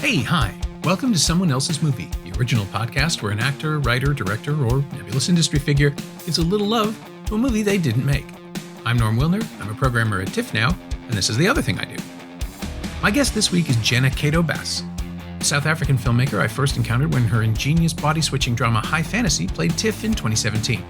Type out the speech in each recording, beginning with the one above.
Hey, hi. Welcome to Someone Else's Movie, the original podcast where an actor, writer, director, or nebulous industry figure gives a little love to a movie they didn't make. I'm Norm Wilner. I'm a programmer at TIFF now, and this is the other thing I do. My guest this week is Jenna Cato Bass, a South African filmmaker I first encountered when her ingenious body-switching drama High Fantasy played TIFF in 2017.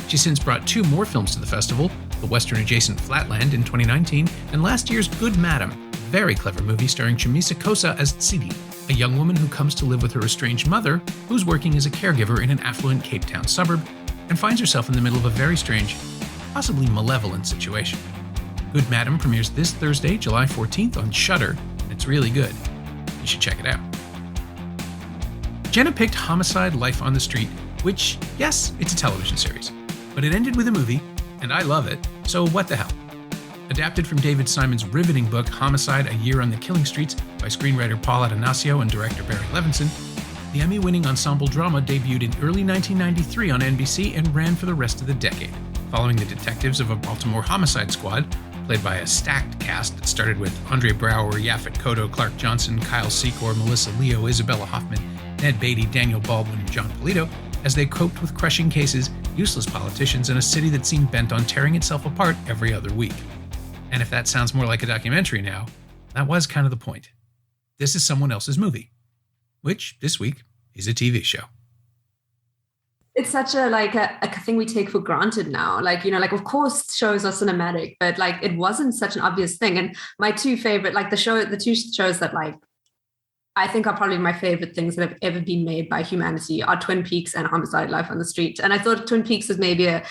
She's since brought two more films to the festival, the Western-adjacent Flatland in 2019, and last year's Good Madam, a very clever movie starring Chamisa Kosa as Tsidi, a young woman who comes to live with her estranged mother, who's working as a caregiver in an affluent Cape Town suburb, and finds herself in the middle of a very strange, possibly malevolent situation. Good Madam premieres this Thursday, July 14th on Shudder, and it's really good. You should check it out. Jenna picked Homicide: Life on the Street, which, yes, it's a television series, but it ended with a movie, and I love it, so what the hell? Adapted from David Simon's riveting book Homicide: A Year on the Killing Streets by screenwriter Paul Atanasio and director Barry Levinson, the Emmy-winning ensemble drama debuted in early 1993 on NBC and ran for the rest of the decade, following the detectives of a Baltimore homicide squad, played by a stacked cast that started with Andre Brower, Yaphet Kotto, Clark Johnson, Kyle Secor, Melissa Leo, Isabella Hoffman, Ned Beatty, Daniel Baldwin, and John Polito, as they coped with crushing cases, useless politicians, and a city that seemed bent on tearing itself apart every other week. And if that sounds more like a documentary now, that was kind of the point. This is Someone Else's Movie, which this week is a TV show. It's such a thing we take for granted now. Of course shows are cinematic, but it wasn't such an obvious thing. And my two favorite, the two shows that I think are probably my favorite things that have ever been made by humanity are Twin Peaks and Homicide: Life on the Street. And I thought Twin Peaks was maybe an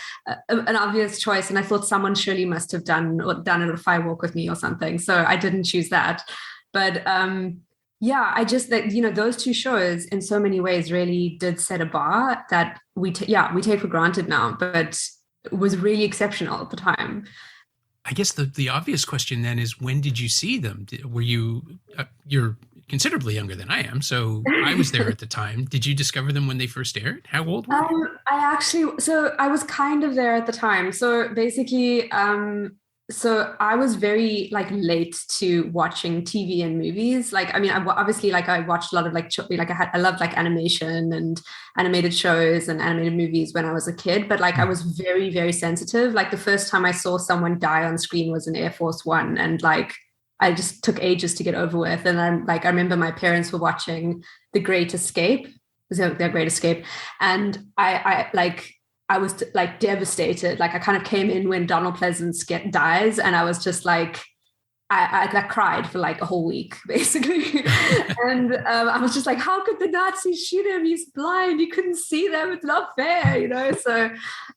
obvious choice. And I thought someone surely must have done it at Fire Walk with Me or something. So I didn't choose that. But I just those two shows in so many ways really did set a bar that we take for granted now, but it was really exceptional at the time. I guess the obvious question then is, when did you see them? Were you you're considerably younger than I am, so I was there at the time. Did you discover them when they first aired? How old were you? I was kind of there at the time. So basically, so I was very late to watching TV and movies. I watched a lot of I loved animation and animated shows and animated movies when I was a kid. But I was very, very sensitive. The first time I saw someone die on screen was in Air Force One, and I just took ages to get over with. And I remember my parents were watching The Great Escape, their Great Escape, and I was devastated. I kind of came in when Donald Pleasance dies, and I was just I cried for a whole week, basically. And I was just how could the Nazis shoot him? He's blind. You couldn't see them. It's not fair, So,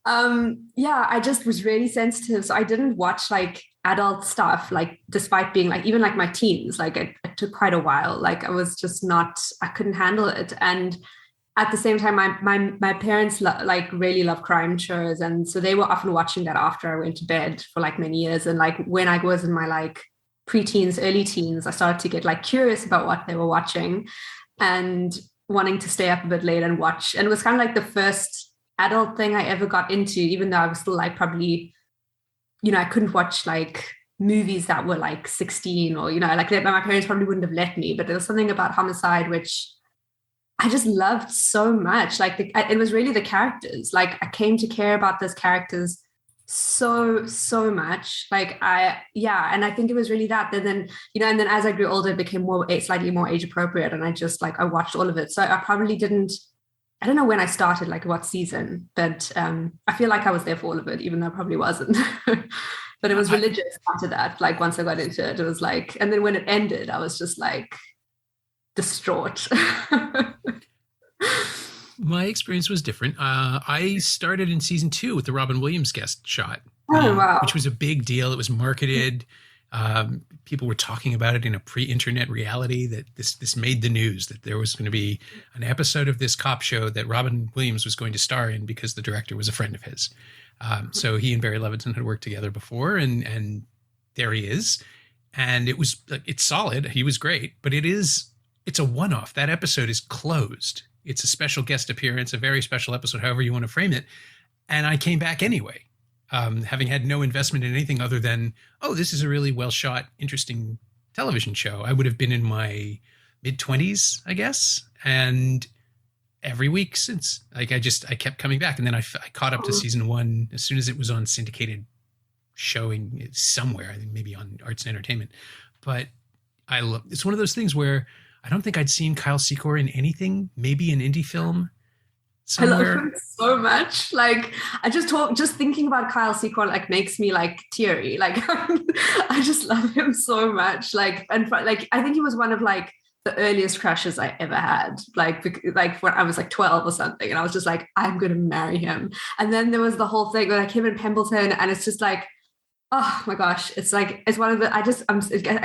I just was really sensitive. So I didn't watch adult stuff, despite being even my teens. It took quite a while. I was just I couldn't handle it. And at the same time, my parents really love crime shows, and so they were often watching that after I went to bed for many years. And when I was in my pre-teens, early teens, I started to get curious about what they were watching and wanting to stay up a bit late and watch. And it was kind of the first adult thing I ever got into, even though I was still probably, I couldn't watch movies that were 16 or, my parents probably wouldn't have let me, but there was something about Homicide which I just loved so much. It was really the characters. I came to care about those characters so much. And I think it was really that. And then, and then as I grew older, it became slightly more age appropriate. And I just I watched all of it. So I probably I don't know when I started, what season, but I feel I was there for all of it, even though I probably wasn't. But it was religious after that. Once I got into it, it was and then when it ended, I was just distraught. My experience was different. I started in season 2 with the Robin Williams guest shot, wow. Which was a big deal. It was marketed. People were talking about it in a pre-internet reality that this made the news, that there was going to be an episode of this cop show that Robin Williams was going to star in because the director was a friend of his. So he and Barry Levinson had worked together before, and there he is. And it's solid. He was great, but it's a one-off. That episode is closed. It's a special guest appearance, a very special episode, however you want to frame it. And I came back anyway, having had no investment in anything other than, this is a really well-shot, interesting television show. I would have been in my mid-20s, I guess. And every week since, like, I kept coming back. And then I caught up to season 1 as soon as it was on syndicated showing somewhere, I think maybe on Arts and Entertainment. But it's one of those things where I don't think I'd seen Kyle Secor in anything, maybe an indie film somewhere. I love him so much. Like, just thinking about Kyle Secor like makes me like teary. Like, I just love him so much. Like, and like, I think he was one of like the earliest crushes I ever had. Like when I was like 12 or something, and I was just like, I'm gonna marry him. And then there was the whole thing with like him and Pembleton, and it's just like, oh my gosh, it's like, it's one of the, I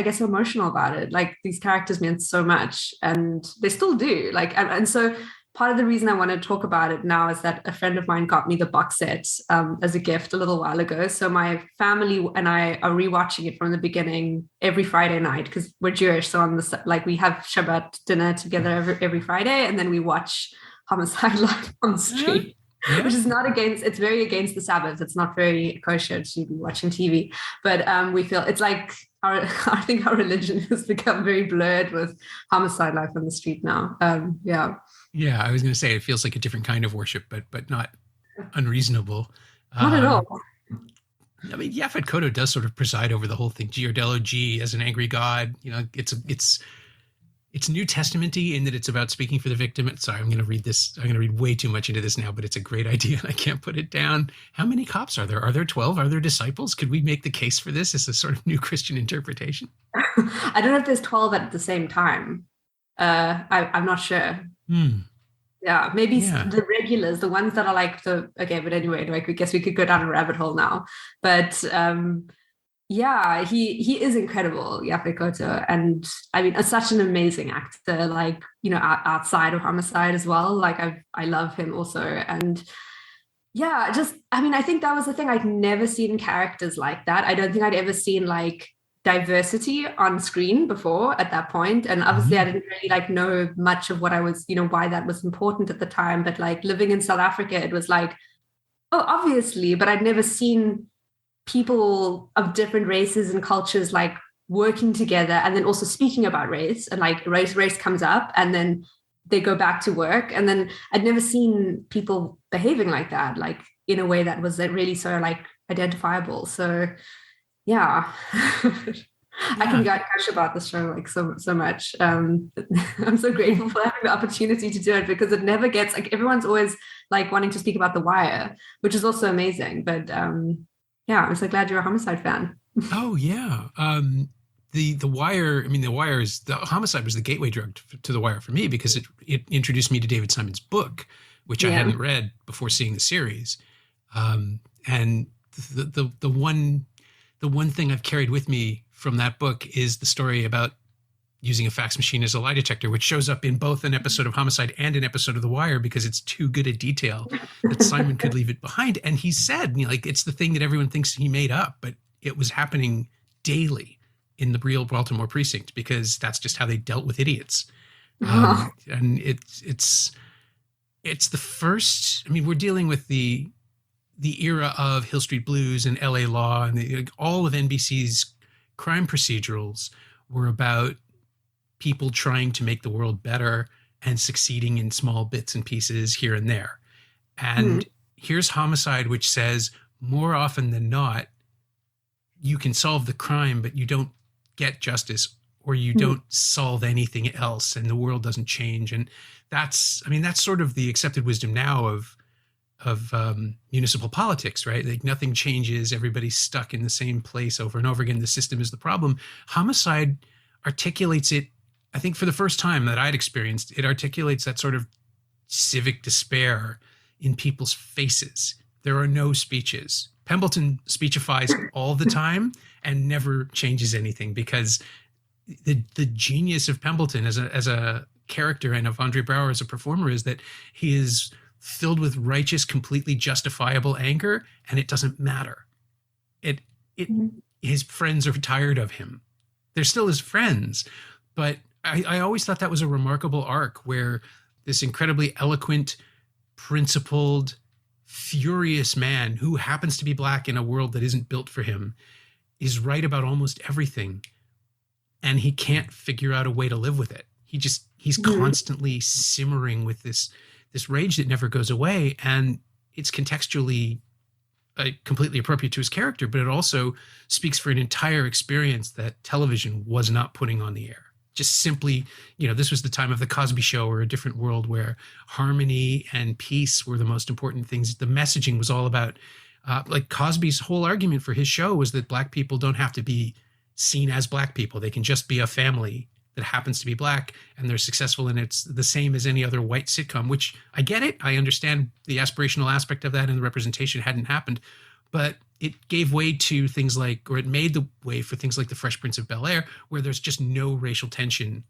get so emotional about it. Like, these characters meant so much, and they still do. Like, and so part of the reason I want to talk about it now is that a friend of mine got me the box set as a gift a little while ago. So my family and I are rewatching it from the beginning every Friday night, because we're Jewish. So on the, like, we have Shabbat dinner together every Friday, and then we watch Homicide live on the street. Yeah. Which is not against, it's very against the Sabbath. It's not very kosher to be watching TV, but we feel it's like I think our religion has become very blurred with Homicide life on the street now. Yeah, I was going to say it feels like a different kind of worship, but not unreasonable. Not at all. I mean, Yaphet Kotto does sort of preside over the whole thing. Giardello G as an angry god. You know, it's New Testament-y in that it's about speaking for the victim. Sorry, I'm going to read this. I'm going to read way too much into this now, but it's a great idea and I can't put it down. How many cops are there? Are there 12? Are there disciples? Could we make the case for this as a sort of new Christian interpretation? I don't know if there's 12 at the same time. I'm not sure. Yeah, maybe the regulars, the ones that are like okay, but anyway, like, I guess we could go down a rabbit hole now. But yeah, he is incredible, Yaphet Kotto, and I mean, such an amazing actor. Like, you know, outside of Homicide as well. Like, I love him also, and yeah, I mean, I think that was the thing. I'd never seen characters like that. I don't think I'd ever seen like diversity on screen before at that point, and obviously I didn't really like know much of what I was, you know, why that was important at the time. But like, living in South Africa, it was like, oh, obviously, but I'd never seen people of different races and cultures like working together, and then also speaking about race, and like race comes up and then they go back to work. And then I'd never seen people behaving like that, like in a way that was really so like identifiable. So yeah. I can gush about the show like so much. I'm so grateful for having the opportunity to do it, because it never gets, like, everyone's always like wanting to speak about The Wire, which is also amazing. But yeah, I'm so glad you're a Homicide fan. Oh yeah. The Wire, I mean, the Homicide was the gateway drug to The Wire for me, because it introduced me to David Simon's book, which I hadn't read before seeing the series. And the one thing I've carried with me from that book is the story about using a fax machine as a lie detector, which shows up in both an episode of Homicide and an episode of The Wire, because it's too good a detail that Simon could leave it behind. And he said, you know, like, it's the thing that everyone thinks he made up, but it was happening daily in the real Baltimore precinct, because that's just how they dealt with idiots. And it's the first, I mean, we're dealing with the era of Hill Street Blues and LA Law, and all of NBC's crime procedurals were about people trying to make the world better and succeeding in small bits and pieces here and there. And here's Homicide, which says more often than not, you can solve the crime, but you don't get justice, or you don't solve anything else, and the world doesn't change. And that's sort of the accepted wisdom now of municipal politics, right? Like, nothing changes. Everybody's stuck in the same place over and over again. The system is the problem. Homicide articulates it, I think, for the first time that I'd experienced. It articulates that sort of civic despair in people's faces. There are no speeches. Pembleton speechifies all the time and never changes anything, because the genius of Pembleton as a character, and of Andre Braugher as a performer, is that he is filled with righteous, completely justifiable anger, and it doesn't matter. His friends are tired of him. They're still his friends, but I always thought that was a remarkable arc, where this incredibly eloquent, principled, furious man who happens to be black in a world that isn't built for him is right about almost everything, and he can't figure out a way to live with it. He's constantly simmering with this rage that never goes away. And it's contextually completely appropriate to his character, but it also speaks for an entire experience that television was not putting on the air. Just simply, this was the time of the Cosby Show or a different world where harmony and peace were the most important things. The messaging was all about, like Cosby's whole argument for his show was that Black people don't have to be seen as Black people. They can just be a family that happens to be Black, and they're successful, and it's the same as any other white sitcom, which I get it. I understand the aspirational aspect of that, and the representation hadn't happened, but it gave way to things like, or it made the way for things like The Fresh Prince of Bel-Air, where there's just no racial tension,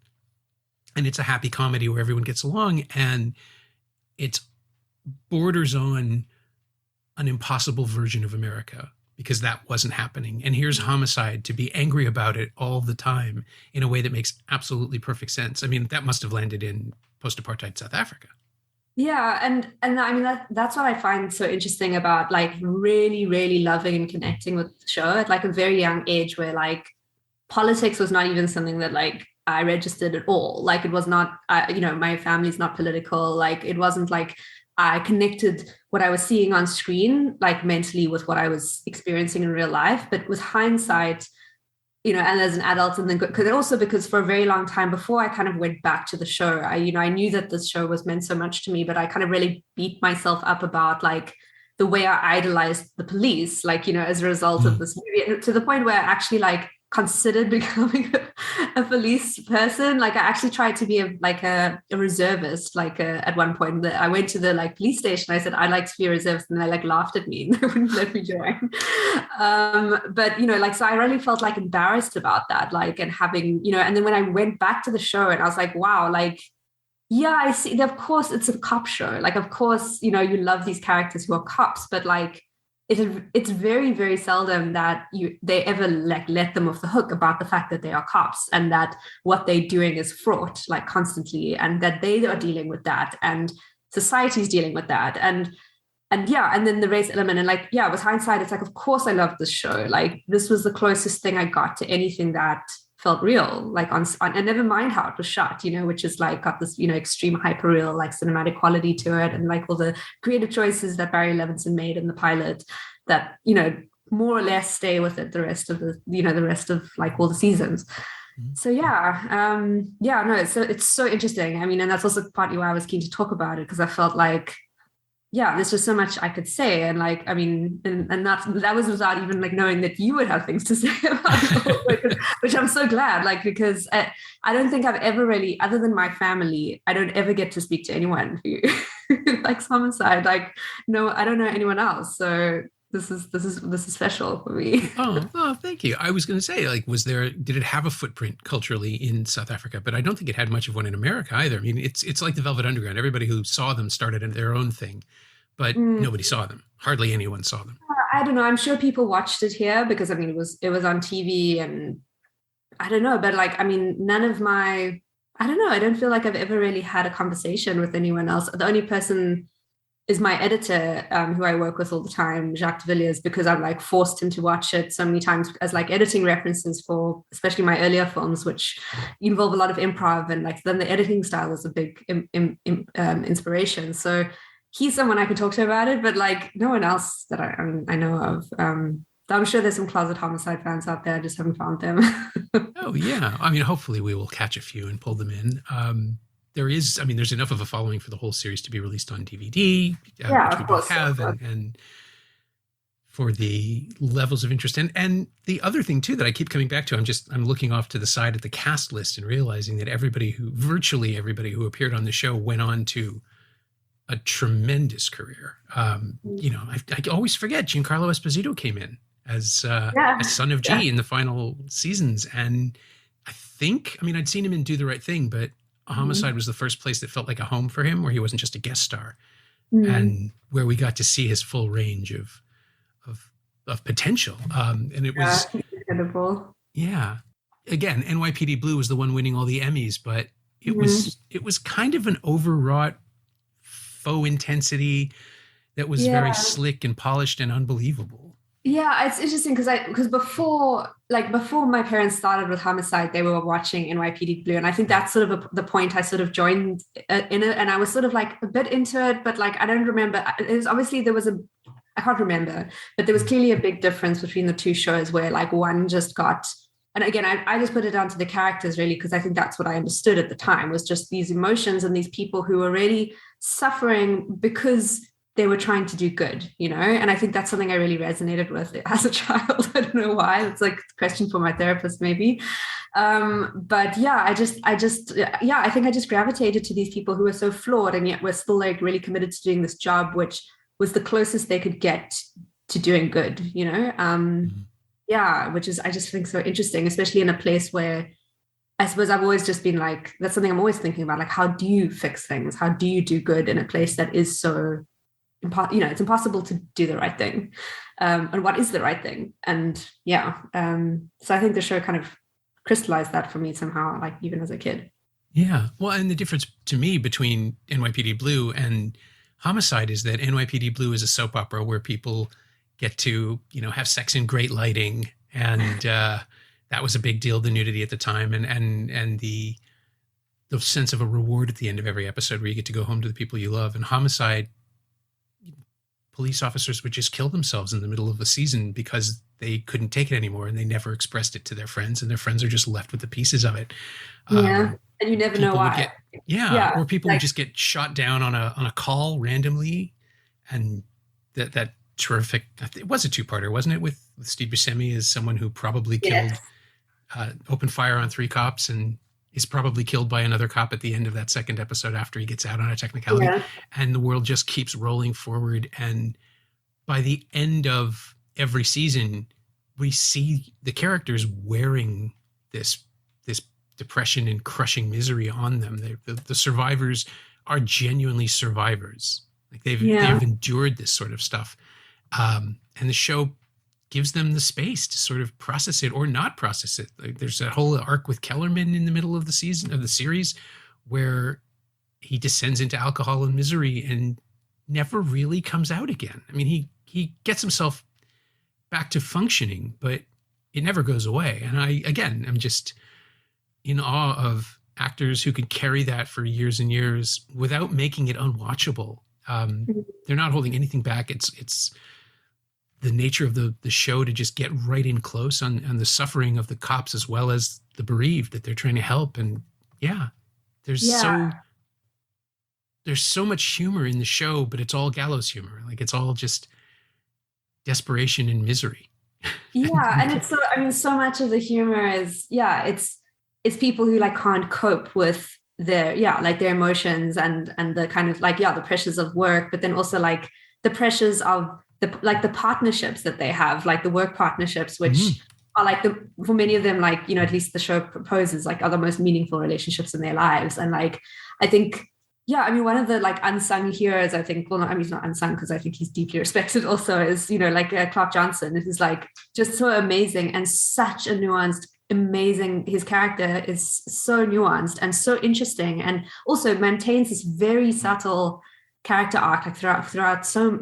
and it's a happy comedy where everyone gets along, and it borders on an impossible version of America, because that wasn't happening. And here's Homicide to be angry about it all the time in a way that makes absolutely perfect sense. I mean, that must have landed in post-apartheid South Africa. Yeah, and I mean that's what I find so interesting about like really, really loving and connecting with the show at like a very young age, where like politics was not even something that like I registered at all. Like it was not, my family's not political. Like it wasn't like I connected what I was seeing on screen like mentally with what I was experiencing in real life. But with hindsight, and as an adult, and then because for a very long time before I kind of went back to the show, I knew that this show was meant so much to me, but I kind of really beat myself up about like the way I idolized the police, like, as a result of this movie, to the point where I actually like considered becoming a police person. Like I actually tried to be a reservist, like at one point I went to the like police station. I said, I'd like to be a reservist. And they like laughed at me and they wouldn't let me join. But so I really felt like embarrassed about that, like, and having, and then when I went back to the show and I was like, wow, like, yeah, I see. Of course it's a cop show. Like, of course, you love these characters who are cops, but like, it's very, very seldom that they ever like let them off the hook about the fact that they are cops and that what they're doing is fraught like constantly, and that they are dealing with that and society's dealing with that. And then the race element, and like, yeah, with hindsight, it's like, of course I love this show. Like this was the closest thing I got to anything that felt real, like on and never mind how it was shot, which is like got this, extreme hyper real, like cinematic quality to it. And like all the creative choices that Barry Levinson made in the pilot that, more or less stay with it the rest of the rest of like all the seasons. So it's so interesting. I mean, and that's also partly why I was keen to talk about it, because I felt like, yeah, there's just so much I could say. And like, I mean, and that was without even like knowing that you would have things to say about it, which I'm so glad, like, because I don't think I've ever really, other than my family, I don't ever get to speak to anyone who likes Homicide. Like, no, I don't know anyone else. So this is special for me. Oh, thank you. I was going to say, like, did it have a footprint culturally in South Africa? But I don't think it had much of one in America either. I mean, it's like the Velvet Underground. Everybody who saw them started in their own thing, but nobody saw them. Hardly anyone saw them. I don't know. I'm sure people watched it here because, I mean, it was on TV, and I don't know. But like, I mean, I don't know. I don't feel like I've ever really had a conversation with anyone else. The only person is my editor, who I work with all the time, Jacques de Villiers, because I've like forced him to watch it so many times as like editing references for especially my earlier films, which involve a lot of improv, and like then the editing style was a big inspiration. So he's someone I could talk to about it, but like no one else that I know of. I'm sure there's some closet Homicide fans out there. I just haven't found them. Oh yeah, I mean, hopefully we will catch a few and pull them in. There's enough of a following for the whole series to be released on DVD, which we both have, and for the levels of interest. And the other thing too that I keep coming back to, I'm looking off to the side at the cast list and realizing that virtually everybody who appeared on the show went on to a tremendous career. I always forget Giancarlo Esposito came in as Son of G in the final seasons, and I'd seen him in Do the Right Thing, but Homicide was the first place that felt like a home for him, where he wasn't just a guest star, and where we got to see his full range of potential. And it was incredible. Yeah. Again, NYPD Blue was the one winning all the Emmys, but it was kind of an overwrought faux intensity that was very slick and polished and unbelievable. Yeah, it's interesting because before my parents started with Homicide, they were watching NYPD Blue, and I think that's sort of the point I sort of joined in it, and I was sort of like a bit into it, but like I don't remember. It was obviously I can't remember, but there was clearly a big difference between the two shows where like one just got, and again, I just put it down to the characters really, because I think that's what I understood at the time was just these emotions and these people who were really suffering because they were trying to do good, and I think that's something I really resonated with as a child. I don't know why. It's like a question for my therapist maybe. But yeah, I think I just gravitated to these people who were so flawed and yet were still like really committed to doing this job, which was the closest they could get to doing good, yeah, which is, I just think so interesting, especially in a place where I suppose I've always just been like, that's something I'm always thinking about, like, how do you fix things? How do you do good in a place that is so it's impossible to do the right thing, and what is the right thing? And yeah, so I think the show kind of crystallized that for me somehow, like even as a kid. Yeah, well, and the difference to me between NYPD Blue and Homicide is that NYPD Blue is a soap opera where people get to have sex in great lighting, and that was a big deal, the nudity at the time, and the sense of a reward at the end of every episode where you get to go home to the people you love. And Homicide, police officers would just kill themselves in the middle of a season because they couldn't take it anymore, and they never expressed it to their friends, and their friends are just left with the pieces of it. Yeah, and you never know why. Or people would just get shot down on a call randomly, and that terrific. It was a two-parter, wasn't it, with Steve Buscemi as someone who probably killed, opened fire on 3 cops, and is probably killed by another cop at the end of that second episode after he gets out on a technicality. Yeah. And the world just keeps rolling forward. And by the end of every season, we see the characters wearing this depression and crushing misery on them. The survivors are genuinely survivors. Like they've endured this sort of stuff. And the show gives them the space to sort of process it or not process it. Like there's that whole arc with Kellerman in the middle of the series, where he descends into alcohol and misery and never really comes out again. I mean, he gets himself back to functioning, but it never goes away. And I'm just in awe of actors who can carry that for years and years without making it unwatchable. They're not holding anything back. It's the nature of the show to just get right in close on the suffering of the cops as well as the bereaved that they're trying to help. And there's so much humor in the show, but it's all gallows humor. Like it's all just desperation and misery. Yeah. And so much of the humor is, it's people who like can't cope with their emotions and the kind of like, the pressures of work, but then also like the pressures of the partnerships that they have, like the work partnerships, which are like for many of them, like, at least the show proposes like are the most meaningful relationships in their lives. And like, I think, one of the like unsung heroes, I think, he's not unsung because I think he's deeply respected also, is, Clark Johnson. It is like just so amazing and such a nuanced, amazing. His character is so nuanced and so interesting, and also maintains this very subtle character arc like throughout so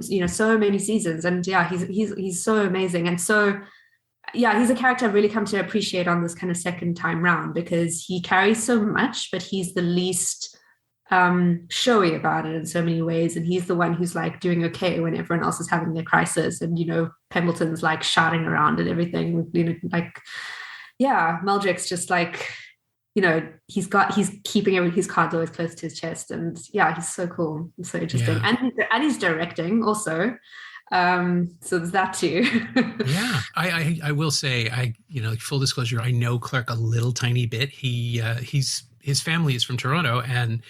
many seasons. And he's so amazing. And so he's a character I've really come to appreciate on this kind of second time round, because he carries so much, but he's the least showy about it in so many ways. And he's the one who's like doing okay when everyone else is having their crisis, and Pembleton's like shouting around and everything, Meldrick's just like, he's keeping his cards always close to his chest, and he's so cool and so interesting. And he's directing also, so there's that too. I will say, full disclosure, I know Clark a little tiny bit. His family is from Toronto, and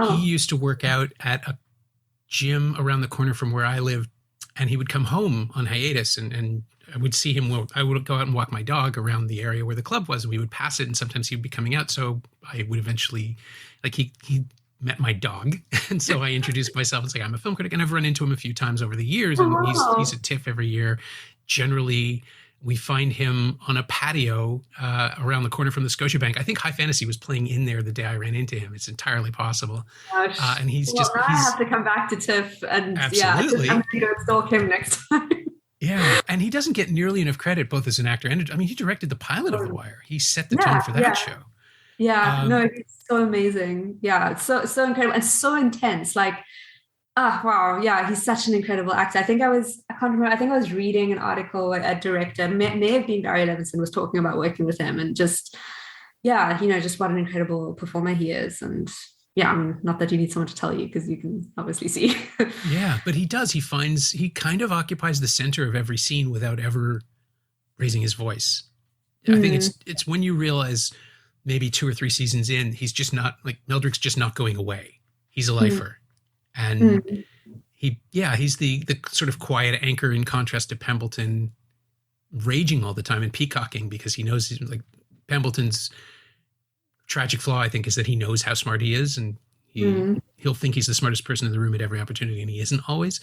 he used to work out at a gym around the corner from where I lived, and he would come home on hiatus, and I would see him. I would go out and walk my dog around the area where the club was, and we would pass it, and sometimes he would be coming out. So I would eventually, like, he met my dog, and so I introduced myself and said, I'm a film critic, and I've run into him a few times over the years, and he's at TIFF every year. Generally, we find him on a patio around the corner from the Scotiabank. I think High Fantasy was playing in there the day I ran into him. It's entirely possible. Gosh. And I have to come back to TIFF, and absolutely. I'm going to go stalk him next time. Yeah, and he doesn't get nearly enough credit both as an actor and I mean, he directed the pilot of The Wire. He set the tone for that show. Yeah, no, it's so amazing. Yeah, it's so incredible and so intense. Like, wow, yeah, he's such an incredible actor. I can't remember. I think I was reading an article where a director, may have been Barry Levinson, was talking about working with him and just, yeah, just what an incredible performer he is. And yeah, I mean, not that you need someone to tell you because you can obviously see. Yeah, but he does. He kind of occupies the center of every scene without ever raising his voice. I think it's when you realize maybe 2 or 3 seasons in, he's just not like Meldrick's just not going away. He's a lifer. And he's the sort of quiet anchor in contrast to Pembleton raging all the time and peacocking because he knows he's like Pembleton's tragic flaw, I think, is that he knows how smart he is and he'll think he's the smartest person in the room at every opportunity and he isn't always,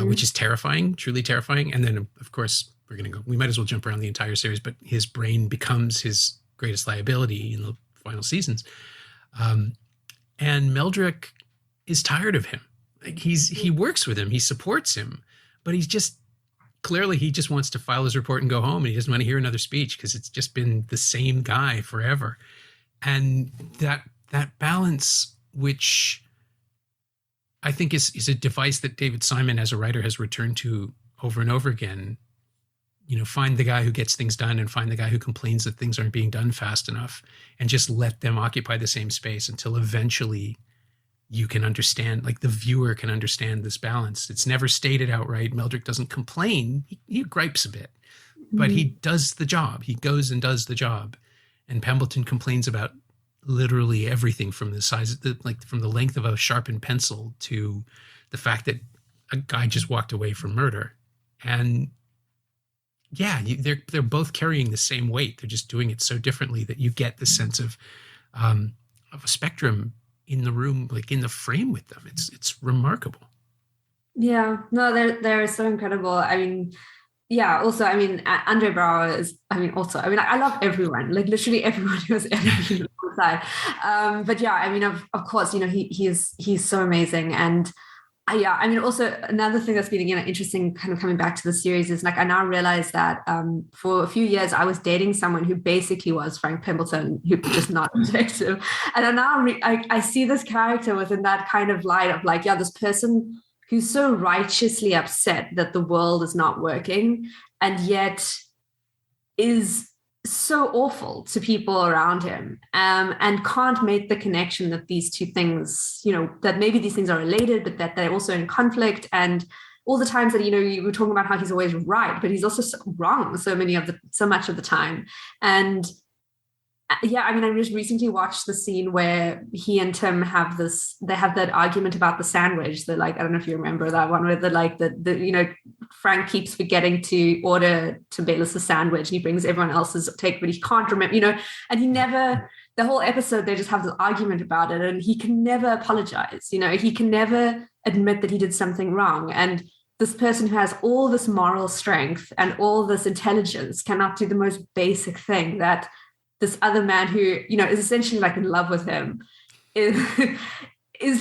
which is terrifying, truly terrifying. And then of course we might as well jump around the entire series, but his brain becomes his greatest liability in the final seasons. And Meldrick is tired of him. Like he works with him, he supports him, but he just wants to file his report and go home and he doesn't want to hear another speech because it's just been the same guy forever. And that balance, which I think is a device that David Simon as a writer has returned to over and over again, find the guy who gets things done and find the guy who complains that things aren't being done fast enough and just let them occupy the same space until eventually you can understand, like the viewer can understand this balance. It's never stated outright. Meldrick doesn't complain. He gripes a bit, but he does the job. He goes and does the job. And Pembleton complains about literally everything from the size, from the length of a sharpened pencil to the fact that a guy just walked away from murder. And yeah, they're both carrying the same weight. They're just doing it so differently that you get the sense of a spectrum in the room, like in the frame with them. It's remarkable. Yeah, no, they're so incredible. I mean, yeah, also, I mean, Andre Braugher is, I mean, I love everyone, like literally everyone who has ever been on the side. But yeah, I mean, of course, he's so amazing. And yeah, I mean, also another thing that's been, interesting kind of coming back to the series is like, I now realize that for a few years, I was dating someone who basically was Frank Pembleton, who was just not a detective. And I now I see this character within that kind of light of like, yeah, this person who's so righteously upset that the world is not working and yet is so awful to people around him, and can't make the connection that these two things, that maybe these things are related, but that they're also in conflict. And all the times that, you were talking about how he's always right, but he's also wrong so much of the time. And yeah, I mean, I just recently watched the scene where he and Tim have that argument about the sandwich. I don't know if you remember that one, where Frank keeps forgetting to order to Bayless a sandwich and he brings everyone else's take, but he can't remember, and he never, the whole episode, they just have this argument about it and he can never apologize. He can never admit that he did something wrong. And this person who has all this moral strength and all this intelligence cannot do the most basic thing that this other man who, is essentially like in love with him is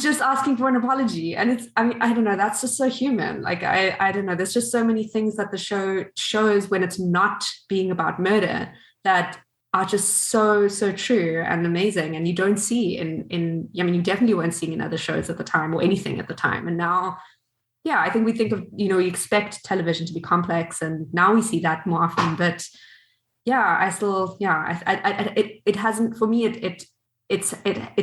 just asking for an apology. And I don't know, that's just so human. Like, I don't know, there's just so many things that the show shows when it's not being about murder that are just so, so true and amazing. And you don't see you definitely weren't seeing in other shows at the time or anything at the time. And now, yeah, I think we think of, we expect television to be complex and now we see that more often, but yeah, it hasn't, for me, it's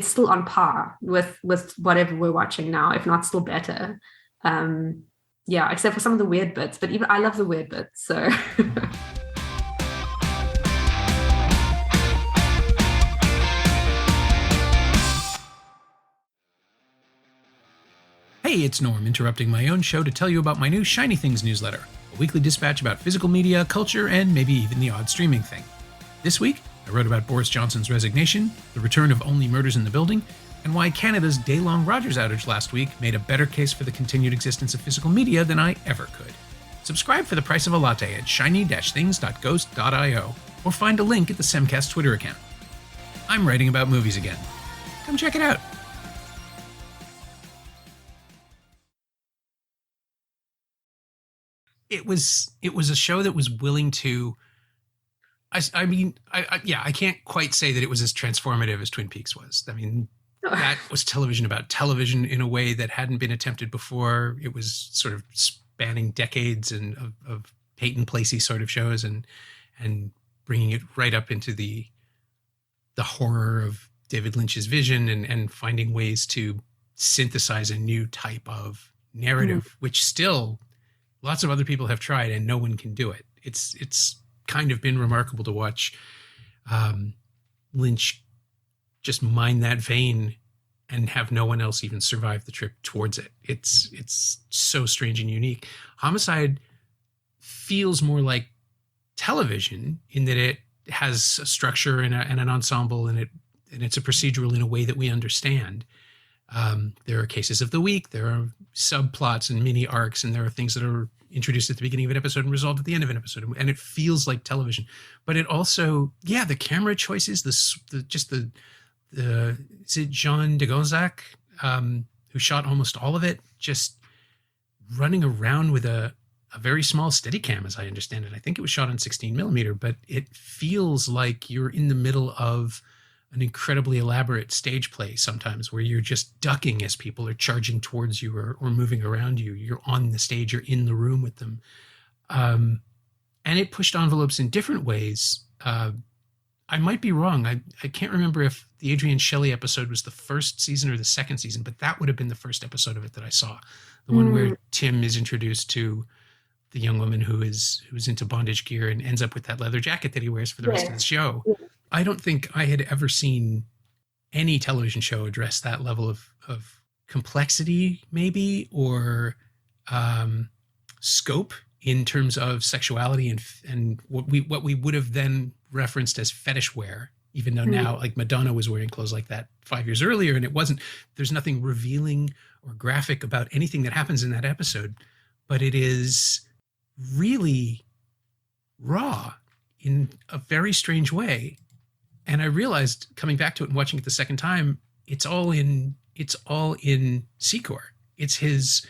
still on par with whatever we're watching now, if not still better. Yeah, except for some of the weird bits, but even I love the weird bits, so. Hey, it's Norm, interrupting my own show to tell you about my new Shiny Things newsletter, a weekly dispatch about physical media, culture, and maybe even the odd streaming thing. This week, I wrote about Boris Johnson's resignation, the return of Only Murders in the Building, and why Canada's day-long Rogers outage last week made a better case for the continued existence of physical media than I ever could. Subscribe for the price of a latte at shiny-things.ghost.io, or find a link at the Semcast Twitter account. I'm writing about movies again. Come check it out. it was a show that was willing to. I mean, I can't quite say that it was as transformative as Twin Peaks was. I mean, that was television about television in a way that hadn't been attempted before. It was sort of spanning decades and of Peyton Placey sort of shows and bringing it right up into the horror of David Lynch's vision and finding ways to synthesize a new type of narrative, which still lots of other people have tried and no one can do it. It's kind of been remarkable to watch Lynch just mine that vein and have no one else even survive the trip towards it. It's so strange and unique. Homicide feels more like television in that it has a structure and an ensemble, and it's a procedural in a way that we understand. There are cases of the week, there are subplots and mini arcs, and there are things that are introduced at the beginning of an episode and resolved at the end of an episode, and it feels like television. But it also, the camera choices, is it Jean de Gonzac, who shot almost all of it, just running around with a very small Steadicam, as I understand it. I think it was shot on 16 millimeter, but it feels like you're in the middle of an incredibly elaborate stage play sometimes, where you're just ducking as people are charging towards you or moving around you. You're on the stage, you're in the room with them. And it pushed envelopes in different ways. I might be wrong. I can't remember if the Adrienne Shelley episode was the first season or the second season, but that would have been the first episode of it that I saw. The one where Tim is introduced to the young woman who's into bondage gear and ends up with that leather jacket that he wears for the rest of the show. Yeah. I don't think I had ever seen any television show address that level of complexity, maybe, or scope in terms of sexuality and what we would have then referenced as fetish wear, even though now, like, Madonna was wearing clothes like that 5 years earlier, and there's nothing revealing or graphic about anything that happens in that episode, but it is really raw in a very strange way. And I realized, coming back to it and watching it the second time, it's all in Secor. It's his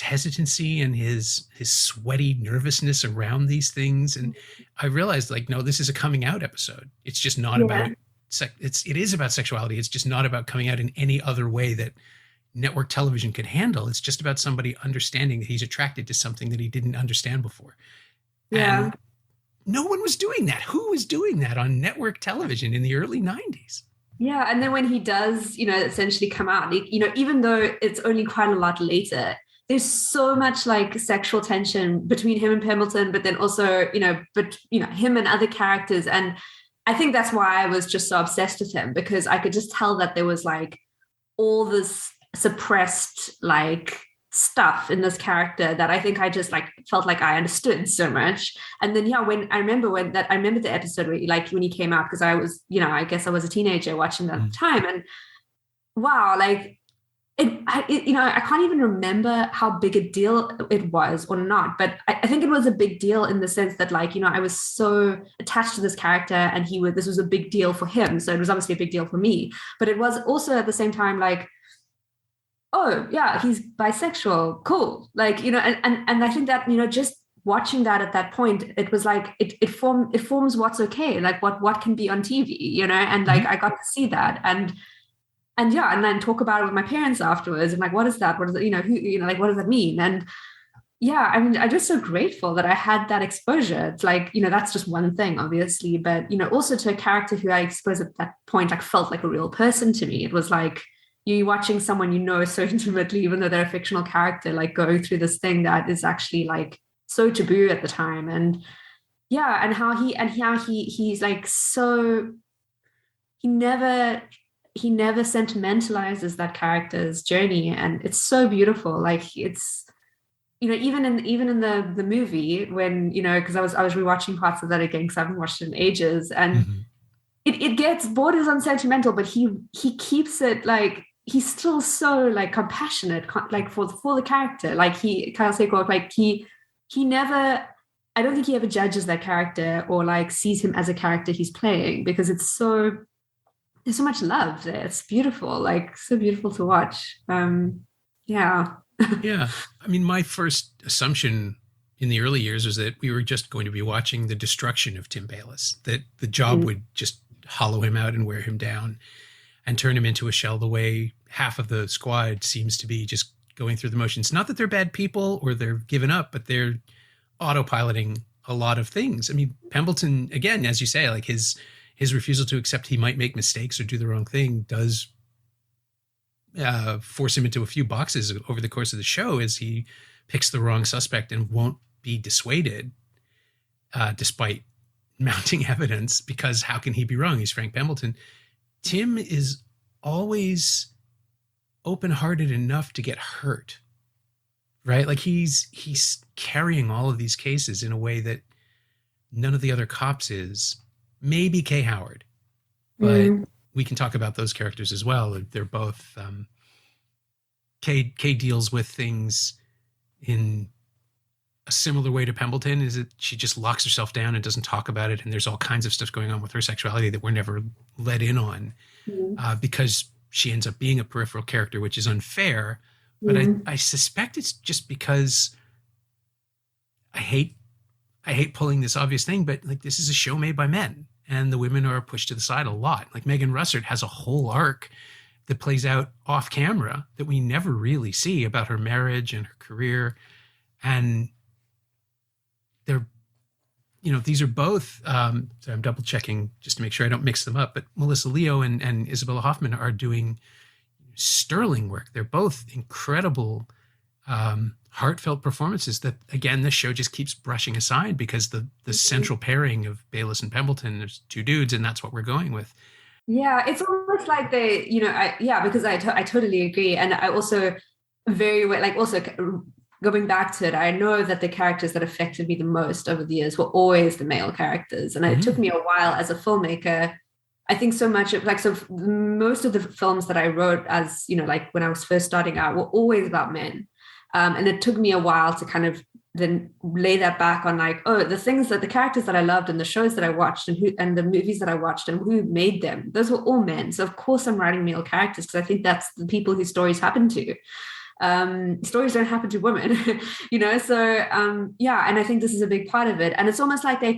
hesitancy and his sweaty nervousness around these things. And I realized, like, no, this is a coming out episode. It's just not about it is about sexuality. It's just not about coming out in any other way that network television could handle. It's just about somebody understanding that he's attracted to something that he didn't understand before. Yeah. And no one was doing that. Who was doing that on network television in the early 90s? Yeah. And then when he does, essentially come out, even though it's only quite a lot later, there's so much like sexual tension between him and Pemberton, but then also, him and other characters. And I think that's why I was just so obsessed with him, because I could just tell that there was like all this suppressed like stuff in this character that I think I just like felt like I understood so much. And then when I remember the episode where when he came out, because I was, I guess I was a teenager watching that at the time, and wow, like I can't even remember how big a deal it was or not, but I think it was a big deal in the sense that I was so attached to this character, and this was a big deal for him, so it was obviously a big deal for me, but it was also at the same time like, oh yeah, he's bisexual, cool, and I think that just watching that at that point, it was like it forms what's okay, like what can be on TV, and like I got to see that and then talk about it with my parents afterwards. I'm like, what is that? What is it? What does that mean? And yeah, I mean, I'm just so grateful that I had that exposure. It's like, that's just one thing, obviously, but also to a character who I suppose at that point felt like a real person to me. It was like you watching someone so intimately, even though they're a fictional character, like going through this thing that is actually like so taboo at the time. And yeah, and how he's like so he never sentimentalizes that character's journey, and it's so beautiful. Like it's even in the movie when because I was rewatching parts of that again because I haven't watched it in ages, and it gets borders on sentimental, but he keeps it like he's still so like compassionate like for the character. Like Kyle Seacole, like he never, I don't think he ever judges that character or like sees him as a character he's playing, because there's so much love there. It's beautiful, like so beautiful to watch. Yeah. Yeah. I mean, my first assumption in the early years was that we were just going to be watching the destruction of Tim Bayliss, that the job would just hollow him out and wear him down and turn him into a shell the way half of the squad seems to be just going through the motions. Not that they're bad people or they're given up, but they're autopiloting a lot of things. I mean, Pembleton, again, as you say, like his refusal to accept he might make mistakes or do the wrong thing does force him into a few boxes over the course of the show as he picks the wrong suspect and won't be dissuaded despite mounting evidence, because how can he be wrong? He's Frank Pembleton. Tim is always open-hearted enough to get hurt, right? Like he's carrying all of these cases in a way that none of the other cops is. Maybe Kay Howard, but we can talk about those characters as well. They're both Kay deals with things in a similar way to Pembleton, is that she just locks herself down and doesn't talk about it, and there's all kinds of stuff going on with her sexuality that we're never let in on because she ends up being a peripheral character, which is unfair. But I suspect it's just because I hate pulling this obvious thing, but like this is a show made by men, and the women are pushed to the side a lot. Like Megan Russert has a whole arc that plays out off camera that we never really see about her marriage and her career. And they're, these are both, so I'm double checking just to make sure I don't mix them up, but Melissa Leo and Isabella Hoffman are doing sterling work. They're both incredible, heartfelt performances that, again, this show just keeps brushing aside because the central pairing of Bayliss and Pembleton, there's two dudes, and that's what we're going with. Yeah, it's almost like they, because I totally agree. And I also going back to it, I know that the characters that affected me the most over the years were always the male characters. And it took me a while as a filmmaker. I think so much of most of the films that I wrote as, when I was first starting out were always about men. And it took me a while to kind of then lay that back on the characters that I loved and the shows that I watched and the movies that I watched and who made them, those were all men. So of course I'm writing male characters because I think that's the people whose stories happen to. Stories don't happen to women, so and I think this is a big part of it. And it's almost like I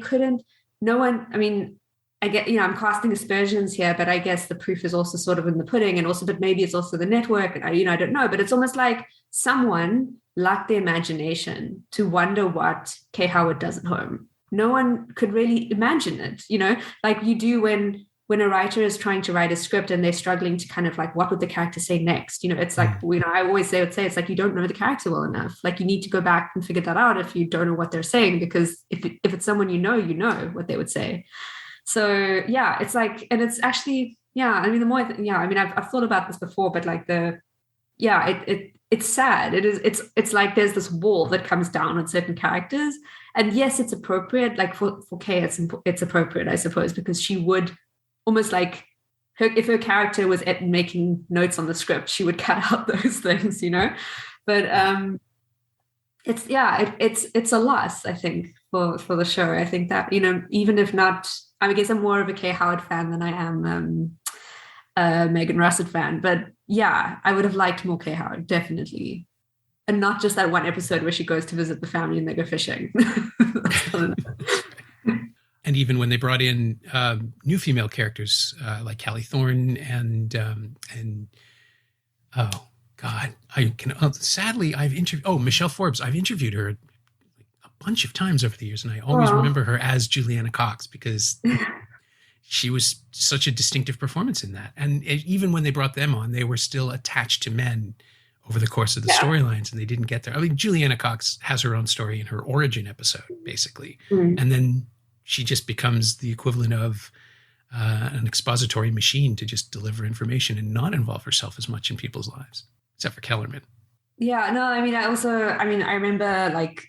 get, I'm casting aspersions here, but I guess the proof is also sort of in the pudding, and also, but maybe it's also the network, and I don't know, but it's almost like someone lacked the imagination to wonder what Kay Howard does at home. No one could really imagine it, like you do when a writer is trying to write a script and they're struggling to kind of like, what would the character say next? It's like, I always say, it's like, you don't know the character well enough. Like you need to go back and figure that out if you don't know what they're saying, because if it's someone you know what they would say. So yeah, it's like, and it's actually, the more, I've thought about this before, but like it's sad. It's like there's this wall that comes down on certain characters, and yes, it's appropriate. Like for Kay, it's appropriate, I suppose, because she would almost like if her character was making notes on the script, she would cut out those things, But it's a loss, I think, for the show. I think that even if not, I guess I'm more of a Kay Howard fan than I am a Megan Russert fan. But yeah, I would have liked more Kay Howard, definitely, and not just that one episode where she goes to visit the family and they go fishing. And even when they brought in new female characters like Callie Thorne and oh God, sadly I've interviewed Michelle Forbes. I've interviewed her a bunch of times over the years, and I always remember her as Juliana Cox because she was such a distinctive performance in that. And even when they brought them on, they were still attached to men over the course of the storylines, and they didn't get there. I mean, Juliana Cox has her own story in her origin episode, basically, and then she just becomes the equivalent of an expository machine to just deliver information and not involve herself as much in people's lives, except for Kellerman. Yeah, no, I remember like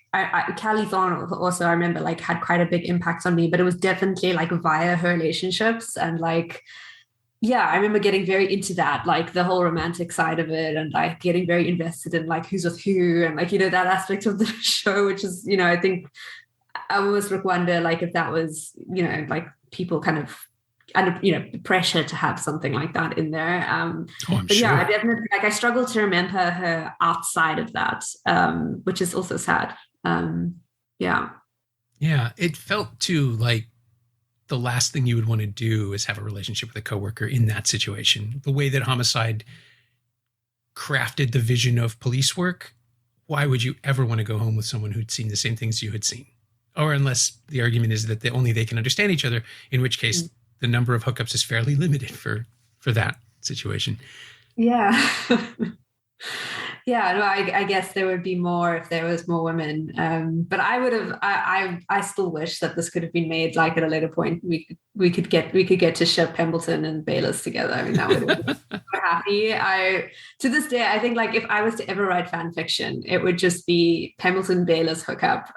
Callie Thorne also, I remember like had quite a big impact on me, but it was definitely like via her relationships. And like, I remember getting very into that, like the whole romantic side of it, and like getting very invested in like who's with who, and like, that aspect of the show, which is, I think I always wonder like if that was, like people kind of under, pressure to have something like that in there. But sure. I definitely I struggle to remember her outside of that, which is also sad. Yeah. Yeah, it felt too like the last thing you would want to do is have a relationship with a coworker in that situation. The way that Homicide crafted the vision of police work, why would you ever want to go home with someone who'd seen the same things you had seen? Or unless the argument is that only they can understand each other, in which case the number of hookups is fairly limited for that situation. Yeah. Yeah, no, I guess there would be more if there was more women. But I would have. I still wish that this could have been made like at a later point. We could get to ship Pemberton and Bayless together. I mean, that would have been so happy. To this day, I think like if I was to ever write fan fiction, it would just be Pemberton Bayless hookup.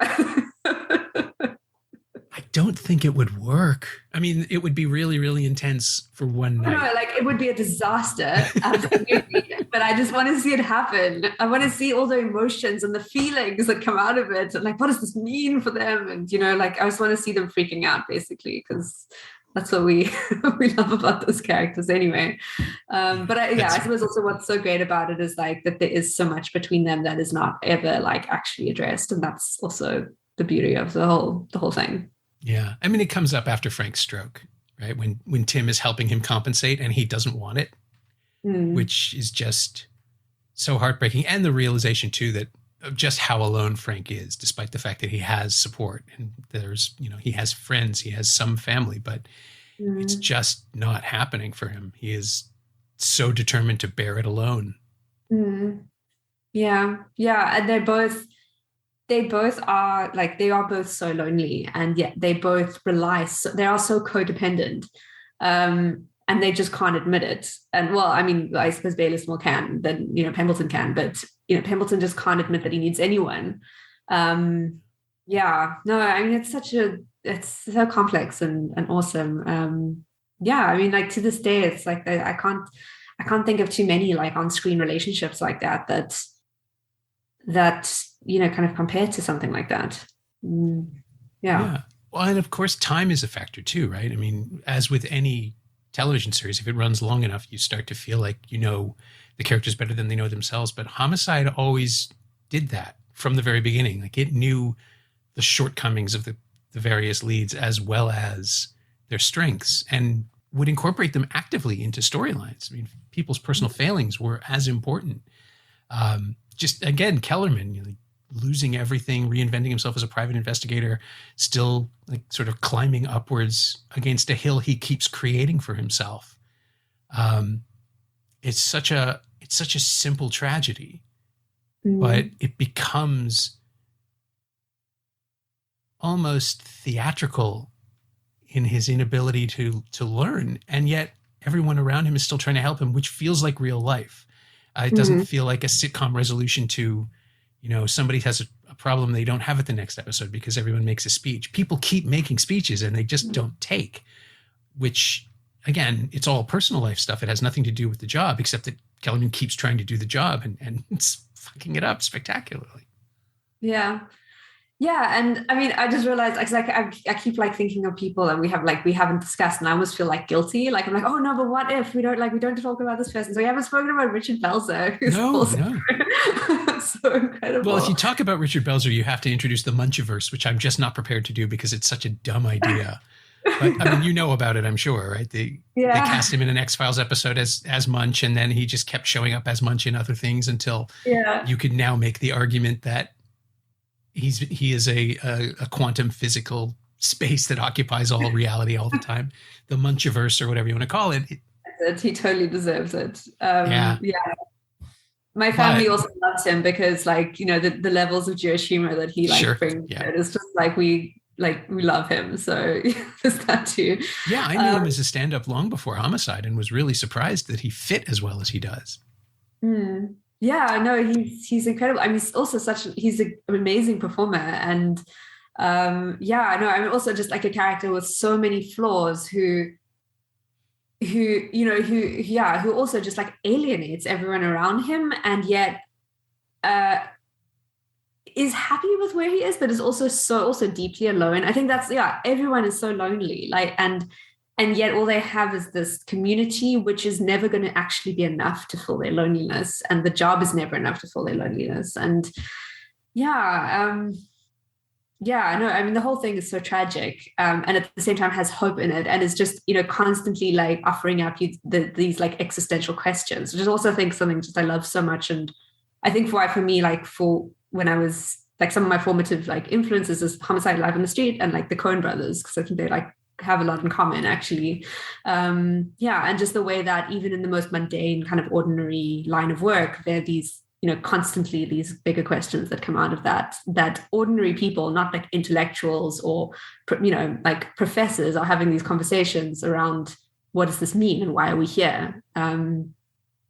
I don't think it would work. I mean, it would be really, really intense for one night. No, like it would be a disaster, absolutely. But I just want to see it happen. I want to see all the emotions and the feelings that come out of it. And like, what does this mean for them? And, you know, like I just want to see them freaking out basically, because that's what we love about those characters anyway. I suppose also what's so great about it is like that there is so much between them that is not ever like actually addressed. And that's also the beauty of the whole thing. Yeah. I mean, it comes up after Frank's stroke, right? When Tim is helping him compensate and he doesn't want it, which is just so heartbreaking. And the realization too, that of just how alone Frank is, despite the fact that he has support and there's, you know, he has friends, he has some family, but it's just not happening for him. He is so determined to bear it alone. Yeah. Yeah. And they are both so lonely, and yet they both they are so codependent, and they just can't admit it. And well, I mean, I suppose Bayless more can than, you know, Pemberton can, but, you know, Pemberton just can't admit that he needs anyone. Yeah, no, I mean, it's so complex and awesome. Yeah, I mean, like to this day, it's like, I can't think of too many like on-screen relationships like that, you know, kind of compared to something like that. Yeah. Well, and of course, time is a factor too, right? I mean, as with any television series, if it runs long enough, you start to feel like you know the characters better than they know themselves. But Homicide always did that from the very beginning. Like it knew the shortcomings of the various leads as well as their strengths and would incorporate them actively into storylines. I mean, people's personal failings were as important. Just again, Kellerman, you know, losing everything, reinventing himself as a private investigator, still like sort of climbing upwards against a hill he keeps creating for himself. It's such a simple tragedy, but it becomes almost theatrical in his inability to learn, and yet everyone around him is still trying to help him, which feels like real life. It doesn't feel like a sitcom resolution to, you know, somebody has a problem they don't have at the next episode because everyone makes a speech. People keep making speeches and they just don't take, which again, it's all personal life stuff. It has nothing to do with the job, except that Kellerman keeps trying to do the job and it's fucking it up spectacularly. Yeah. Yeah, and I mean, I just realized, like, I keep like thinking of people that we haven't discussed, and I almost feel like guilty. Like I'm like, oh no, but what if we don't talk about this person? So we haven't spoken about Richard Belzer, who's also so incredible. Well, if you talk about Richard Belzer, you have to introduce the Munchiverse, which I'm just not prepared to do because it's such a dumb idea. But I mean, you know about it, I'm sure, right? They cast him in an X-Files episode as Munch, and then he just kept showing up as Munch in other things until you could now make the argument that he is a quantum physical space that occupies all reality all the time. The Munchiverse, or whatever you want to call it. He totally deserves it. Yeah. My family also loves him because, like, you know, the levels of Jewish humor that he brings. Yeah. It's just like we love him. So there's that too. Yeah, I knew him as a stand-up long before Homicide, and was really surprised that he fit as well as he does. Yeah, no, he's incredible. I mean, he's also he's an amazing performer, and I mean, also just like a character with so many flaws who also just like alienates everyone around him, and yet is happy with where he is, but is also deeply alone. I think that's everyone is so lonely, like, and yet all they have is this community, which is never going to actually be enough to fill their loneliness. And the job is never enough to fill their loneliness. And Yeah, no, I mean, the whole thing is so tragic, and at the same time has hope in it, and is just, constantly like offering up these like existential questions, which is also, I think, something just I love so much. And I think for me, like for when I was like, some of my formative like influences is Homicide, Live on the Street, and like the Coen brothers, because I think they like have a lot in common, actually. Yeah, and just the way that even in the most mundane kind of ordinary line of work, there are these, constantly these bigger questions that come out of that ordinary people, not like intellectuals or, like professors, are having these conversations around what does this mean and why are we here?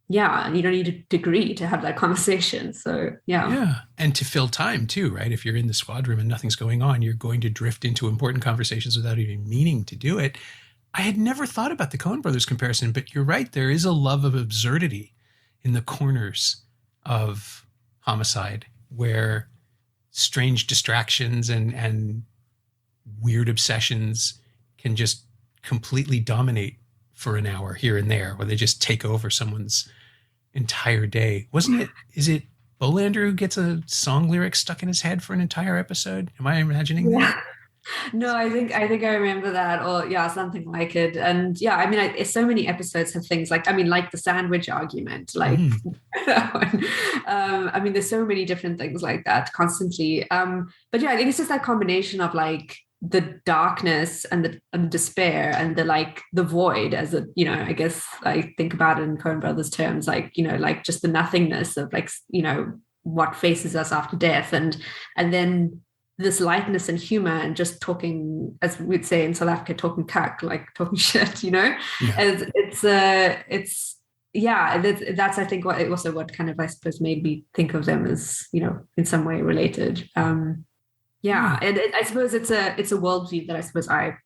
Yeah, and you don't need a degree to have that conversation. So yeah, and to fill time too, right? If you're in the squad room and nothing's going on, you're going to drift into important conversations without even meaning to do it. I had never thought about the Coen brothers comparison, but you're right. There is a love of absurdity in the corners of Homicide, where strange distractions and weird obsessions can just completely dominate for an hour here and there, where they just take over someone's entire day. Is it Bolander who gets a song lyric stuck in his head for an entire episode? Am I imagining that? No, I think I remember that, or something like it. And I mean, so many episodes have things like, I mean, like the sandwich argument, like that one. I mean, there's so many different things like that constantly. But I think it's just that combination of like the darkness and the despair and the like the void, as a, I guess I think about it in Coen brothers terms, like, like just the nothingness of like, what faces us after death, and then this lightness and humor, and just talking, as we'd say in South Africa, talking cuck, like talking shit, That's I think what kind of, I suppose, made me think of them as, in some way related. And I suppose it's a worldview that I suppose I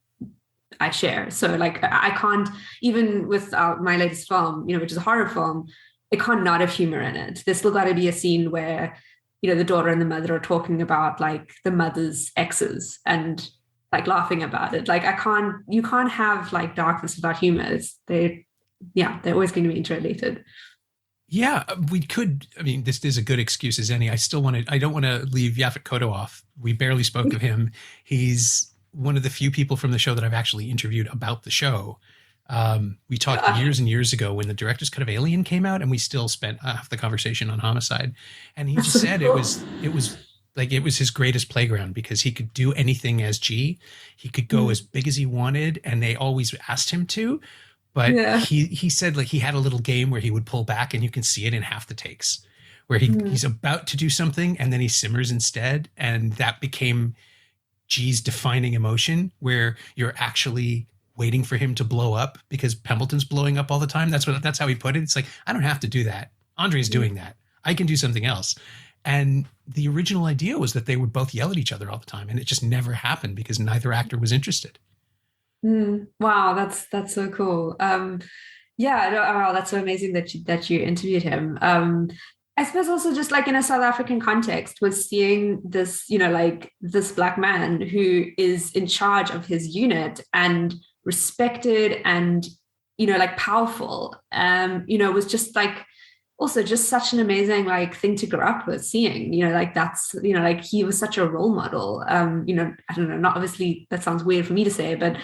share. So like, I can't, even with my latest film, which is a horror film, it can't not have humor in it. There's still got to be a scene where the daughter and the mother are talking about like the mother's exes and like laughing about it. Like you can't have like darkness without humor. They're always going to be interrelated. Yeah, we could. I mean, this is a good excuse as any. I don't want to leave Yaphet Kotto off. We barely spoke of him. He's one of the few people from the show that I've actually interviewed about the show. We talked years and years ago when the director's cut of Alien came out, and we still spent half the conversation on Homicide. And he just said it was his greatest playground, because he could do anything as G. He could go as big as he wanted, and they always asked him to. But he said like he had a little game where he would pull back, and you can see it in half the takes, where he's about to do something and then he simmers instead. And that became G's defining emotion, where you're actually waiting for him to blow up because Pembleton's blowing up all the time. That's how he put it. It's like, I don't have to do that. Andre's doing that. I can do something else. And the original idea was that they would both yell at each other all the time. And it just never happened because neither actor was interested. Wow. That's so cool. Wow. That's so amazing that you interviewed him. I suppose also just like in a South African context, was seeing this, like this Black man who is in charge of his unit and respected and, like powerful, was just like also just such an amazing like thing to grow up with, seeing, like that's, like he was such a role model. I don't know, not obviously that sounds weird for me to say, but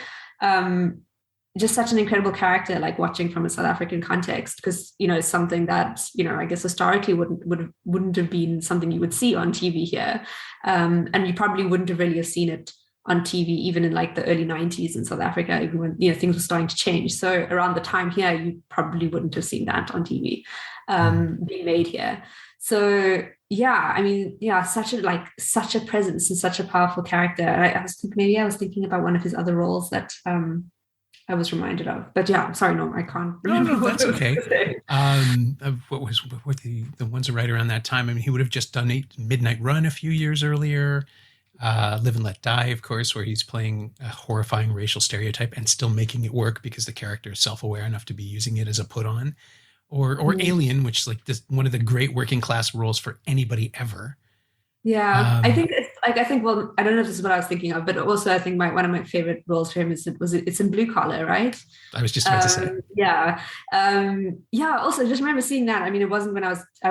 just such an incredible character, like watching from a South African context, because, something that, I guess historically wouldn't have been something you would see on TV here. And you probably wouldn't have really have seen it on TV, even in like the early 90s in South Africa, even when, things were starting to change. So around the time here, you probably wouldn't have seen that on TV being made here. So such a presence and such a powerful character. I was thinking about one of his other roles that I was reminded of, but I'm sorry, Norm, I can't remember. No, that's okay. What were the ones right around that time? I mean, he would have just done Midnight Run a few years earlier. Live and Let Die, of course, where he's playing a horrifying racial stereotype and still making it work because the character is self-aware enough to be using it as a put on. Or Alien, which is like one of the great working class roles for anybody ever. Yeah, I think well, I don't know if this is what I was thinking of, but also I think one of my favorite roles for him it's in Blue Collar, right? I was just about to say. Also just remember seeing that. I mean, it wasn't when I was, I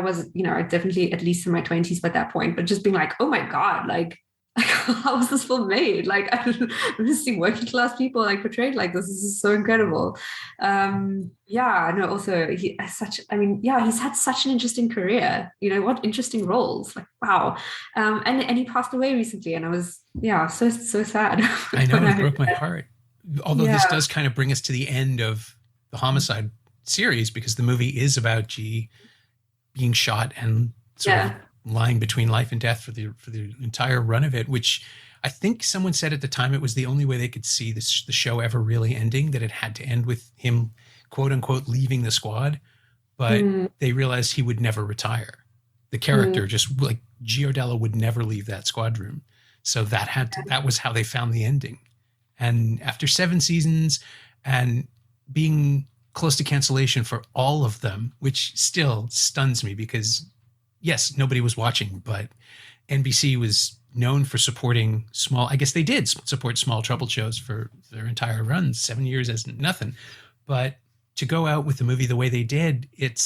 definitely at least in my 20s by that point, but just being like, oh my God, like like, how was this film made? Like, I've never seen working class people like portrayed like this. This is so incredible. Yeah, no, also he has such, I mean, yeah, he's had such an interesting career. You know, what interesting roles. Like, wow. And he passed away recently, and I was, yeah, so sad. I know, when it I heard broke my that. heart. Although this Yeah, does kind of bring us to the end of the Homicide series, because the movie is about G being shot and sort of yeah, lying between life and death for the entire run of it, which I think someone said at the time it was the only way they could see this, the show ever really ending, that it had to end with him, quote unquote, leaving the squad. But mm, they realized he would never retire. The character just like Giordella would never leave that squad room. So that was how they found the ending. And after 7 seasons and being close to cancellation for all of them, which still stuns me because, yes, nobody was watching, but NBC was known for supporting small, I guess they did support small trouble shows for their entire run, 7 years as nothing. But to go out with the movie the way they did, it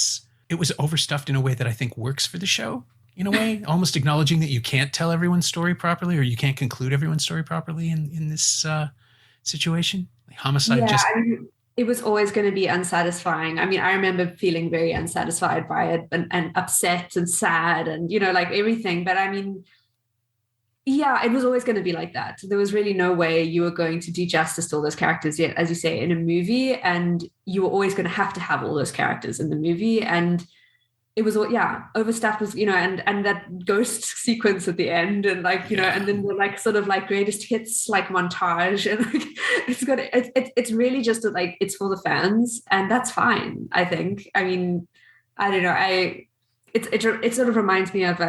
was overstuffed in a way that I think works for the show, in a way, almost acknowledging that you can't tell everyone's story properly, or you can't conclude everyone's story properly in this situation. Like Homicide yeah. just, I mean, it was always going to be unsatisfying. I mean, I remember feeling very unsatisfied by it, and upset and sad, and you know, like everything. But I mean, yeah, it was always going to be like that. There was really no way you were going to do justice to all those characters yet, as you say, in a movie, and you were always going to have all those characters in the movie. And it was all, yeah, overstuffed, was, you know, and that ghost sequence at the end, and like, you know, yeah. and then the like sort of like greatest hits like montage, and like it's really just like, it's for the fans, and that's fine, I think. I mean, I don't know, it sort of reminds me of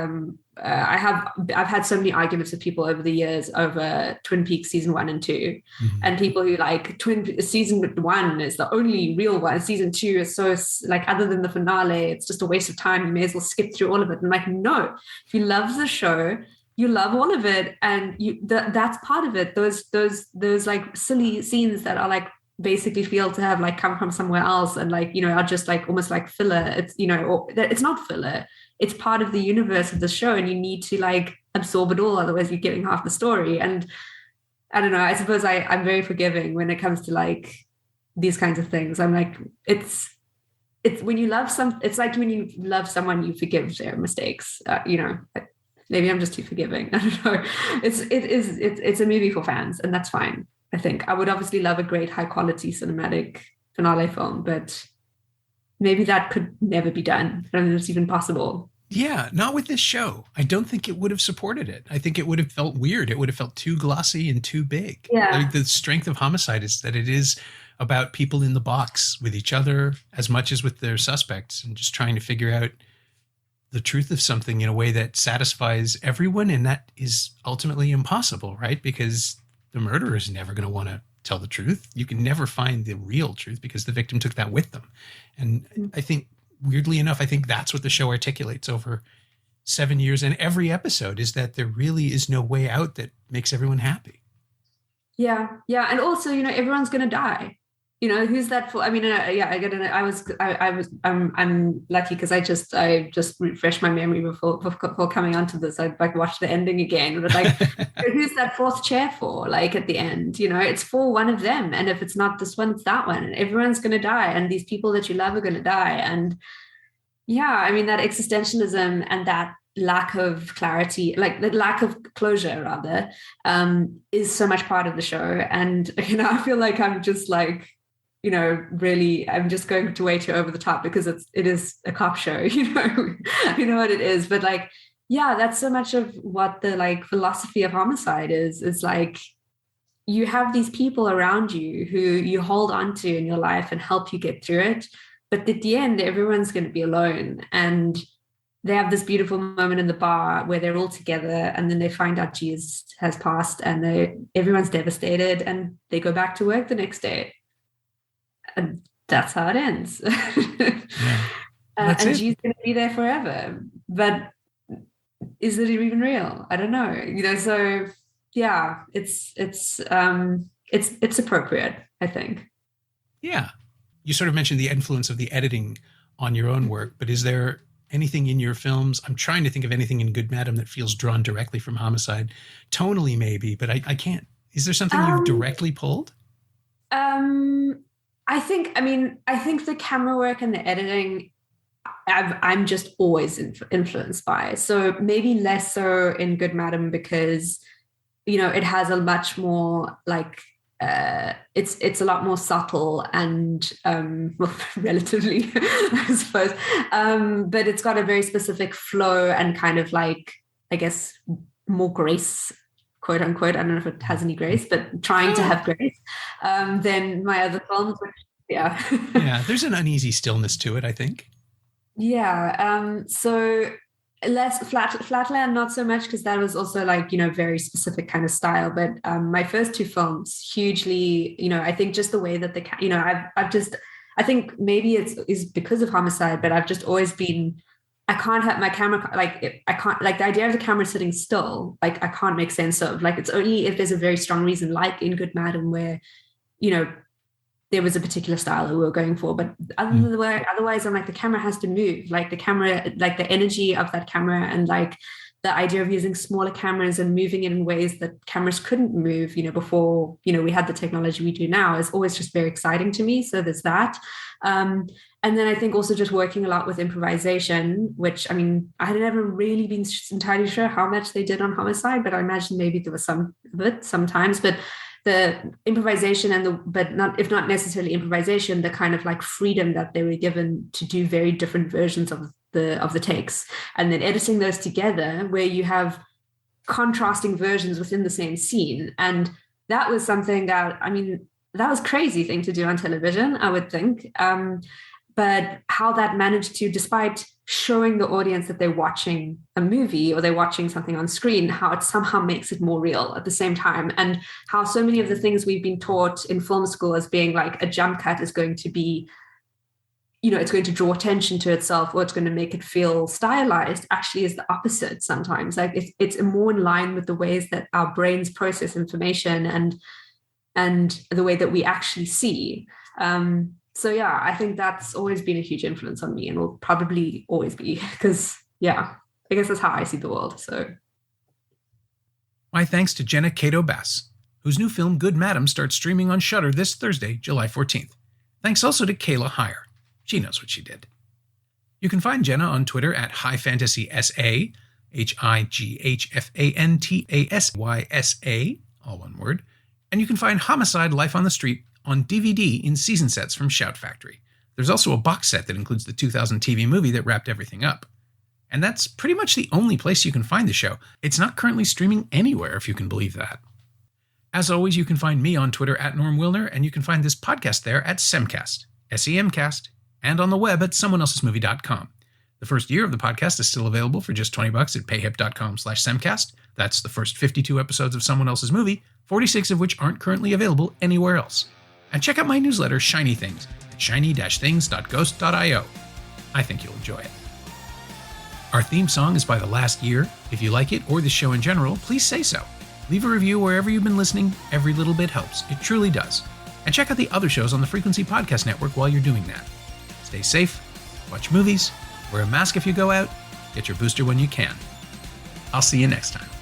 I've had so many arguments with people over the years over Twin Peaks season 1 and 2, Mhm. and people who like season 1 is the only real one, season 2 is so like, other than the finale, it's just a waste of time, you may as well skip through all of it. And like, no, if you love the show, you love all of it, and that's part of it. Those like silly scenes that are like basically feel to have like come from somewhere else, and like, you know, are just like almost like filler. It's, you know, or it's not filler, it's part of the universe of the show, and you need to like absorb it all, otherwise you're getting half the story. And I don't know, I suppose I'm very forgiving when it comes to like these kinds of things. I'm like, it's when you love it's like when you love someone, you forgive their mistakes. You know, maybe I'm just too forgiving. I don't know. It's a movie for fans, and that's fine. I think I would obviously love a great high quality cinematic finale film, but maybe that could never be done. I don't think it's even possible. Yeah, not with this show. I don't think it would have supported it. I think it would have felt weird. It would have felt too glossy and too big. Yeah. Like, the strength of Homicide is that it is about people in the box with each other as much as with their suspects, and just trying to figure out the truth of something in a way that satisfies everyone. And that is ultimately impossible, right? Because the murderer is never going to want to tell the truth. You can never find the real truth because the victim took that with them. And I think, weirdly enough, I think that's what the show articulates over 7 years and every episode, is that there really is no way out that makes everyone happy. Yeah, yeah, and also, you know, everyone's gonna die. You know, who's that for? I mean, yeah, I get it. I'm lucky because I just refreshed my memory before coming onto this. I like watched the ending again, but like, who's that fourth chair for? Like at the end, you know, it's for one of them, and if it's not this one, it's that one, and everyone's gonna die, and these people that you love are gonna die, and yeah, I mean, that existentialism and that lack of clarity, like the lack of closure rather, is so much part of the show. And you know, I feel like I'm just like, you know, really, I'm just going to way too over the top because it is a cop show, you know. You know what it is. But like, yeah, that's so much of what the like philosophy of Homicide is like, you have these people around you who you hold on to in your life and help you get through it. But at the end, everyone's going to be alone. And they have this beautiful moment in the bar where they're all together, and then they find out Jesus has passed, and everyone's devastated, and they go back to work the next day. And that's how it ends. Yeah. That's And it. she's going to be there forever. But is it even real? I don't know. You know, so yeah, it's appropriate, I think. Yeah. You sort of mentioned the influence of the editing on your own work, but is there anything in your films? I'm trying to think of anything in Good Madam that feels drawn directly from Homicide. Tonally, maybe, but I can't. Is there something you've directly pulled? I think the camera work and the editing, I'm just always influenced by. So maybe less so in Good Madam because, it has a much more like, it's a lot more subtle and relatively, I suppose. But it's got a very specific flow and kind of like, I guess, more grace, quote unquote. I don't know if it has any grace, but trying to have grace than my other films. Which, yeah. Yeah, there's an uneasy stillness to it, I think. Yeah. So less Flatland, not so much, because that was also like, very specific kind of style. But my first two films hugely, I think just the way that I think maybe it's because of Homicide, but I've just always been, I can't have my camera, like I can't, like the idea of the camera sitting still, like I can't make sense of, like it's only if there's a very strong reason, like in Good Madam where, there was a particular style that we were going for, but otherwise I'm like, the camera has to move, like the camera, like the energy of that camera and like the idea of using smaller cameras and moving it in ways that cameras couldn't move, before, we had the technology we do now is always just very exciting to me. So there's that. And then I think also just working a lot with improvisation, which, I had never really been entirely sure how much they did on Homicide, but I imagine maybe there was some of it sometimes, but the improvisation and if not necessarily improvisation, the kind of like freedom that they were given to do very different versions of the takes, and then editing those together where you have contrasting versions within the same scene. And that was something that, that was a crazy thing to do on television, I would think. But how that managed to, despite showing the audience that they're watching a movie or they're watching something on screen, how it somehow makes it more real at the same time. And how so many of the things we've been taught in film school as being like a jump cut is going to be, it's going to draw attention to itself or it's going to make it feel stylized, actually is the opposite sometimes. Like it's more in line with the ways that our brains process information and the way that we actually see. So yeah, I think that's always been a huge influence on me and will probably always be because, yeah, I guess that's how I see the world. So, my thanks to Jenna Cato Bass, whose new film Good Madam starts streaming on Shudder this Thursday, July 14th. Thanks also to Kayla Heyer. She knows what she did. You can find Jenna on Twitter at High Fantasy SA, HIGHFANTASYSA, all one word. And you can find Homicide: Life on the Street on DVD in season sets from Shout Factory. There's also a box set that includes the 2000 TV movie that wrapped everything up. And that's pretty much the only place you can find the show. It's not currently streaming anywhere, if you can believe that. As always, you can find me on Twitter at Norm Wilner, and you can find this podcast there at Semcast, SEMcast, and on the web at someoneelsesmovie.com. The first year of the podcast is still available for just $20 at payhip.com/Semcast. That's the first 52 episodes of Someone Else's Movie, 46 of which aren't currently available anywhere else. And check out my newsletter, Shiny Things, at shiny-things.ghost.io. I think you'll enjoy it. Our theme song is by The Last Year. If you like it or the show in general, please say so. Leave a review wherever you've been listening. Every little bit helps. It truly does. And check out the other shows on the Frequency Podcast Network while you're doing that. Stay safe, watch movies, wear a mask if you go out, get your booster when you can. I'll see you next time.